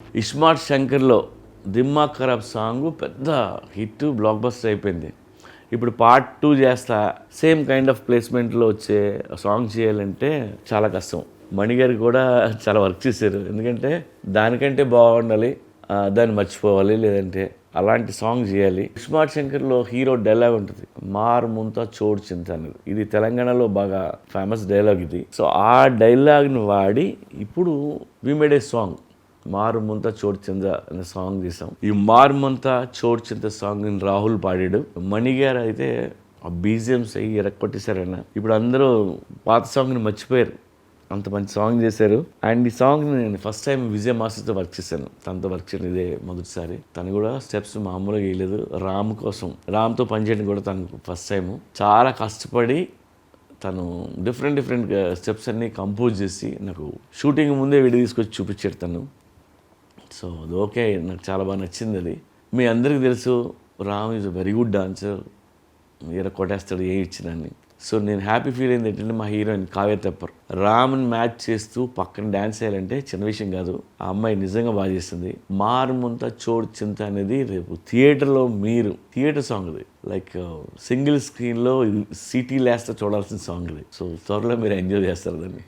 ఇస్మార్ట్ శంకర్లో దిమ్మాగ్ ఖరాబ్ సాంగ్ పెద్ద hit block buster అయిపోయింది. ఇప్పుడు పార్ట్ 2 చేస్తా సేమ్ కైండ్ ఆఫ్ ప్లేస్మెంట్లో వచ్చే సాంగ్ చేయాలంటే చాలా కష్టం. మణిగారు కూడా చాలా వర్క్ చేశారు. ఎందుకంటే దానికంటే బాగుండాలి, దాన్ని మర్చిపోవాలి, లేదంటే అలాంటి సాంగ్ చేయాలి. ఇస్మార్ట్ శంకర్లో హీరో డైలాగ్ ఉంటుంది, మార్ ముంతా చోడు చింత అనేది. ఇది తెలంగాణలో బాగా ఫేమస్ డైలాగ్ ఇది. సో ఆ డైలాగ్ని వాడి ఇప్పుడు వి మేడ్ ఏ సాంగ్ మారు ముంత చోటు చింత అనే సాంగ్ తీసాం. ఈ మారు ముంత చోటు చింత సాంగ్ రాహుల్ పాడాడు. మణి గారు అయితే ఆ బీజిఎంస్ అయ్యి ఎరక్కొట్టేశారన్న. ఇప్పుడు అందరూ పాత సాంగ్ని మర్చిపోయారు, అంత మంచి సాంగ్ చేశారు. అండ్ ఈ సాంగ్ని నేను ఫస్ట్ టైం విజయ్ మాస్టర్తో వర్క్ చేశాను. తనతో వర్క్ చేయడం ఇదే మొదటిసారి. తను కూడా స్టెప్స్ మామూలుగా వేయలేదు. రామ్ కోసం, రామ్తో పనిచేయడం కూడా తనకు ఫస్ట్ టైము. చాలా కష్టపడి తను డిఫరెంట్ స్టెప్స్ అన్నీ కంపోజ్ చేసి నాకు షూటింగ్ ముందే వీడియో తీసుకొచ్చి చూపించాడు తను. సో అది ఓకే, నాకు చాలా బాగా నచ్చింది అది. మీ అందరికీ తెలుసు Ram is a very good dancer, కొట్టేస్తాడు ఏ ఇచ్చినాన్ని. సో నేను హ్యాపీ ఫీల్ అయింది ఏంటంటే మా హీరోయిన్ కావ్య తెప్పర్ రామ్ని మ్యాచ్ చేస్తూ పక్కన డ్యాన్స్ చేయాలంటే చిన్న విషయం కాదు. ఆ అమ్మాయి నిజంగా బాగా చేస్తుంది. మారుమంత చోడు చింత అనేది రేపు థియేటర్లో మీరు థియేటర్ సాంగ్ ఇది, లైక్ సింగిల్ స్క్రీన్లో సిటీ లేస్తా చూడాల్సిన సాంగ్ ఇది. సో త్వరలో మీరు ఎంజాయ్ చేస్తారు దాన్ని.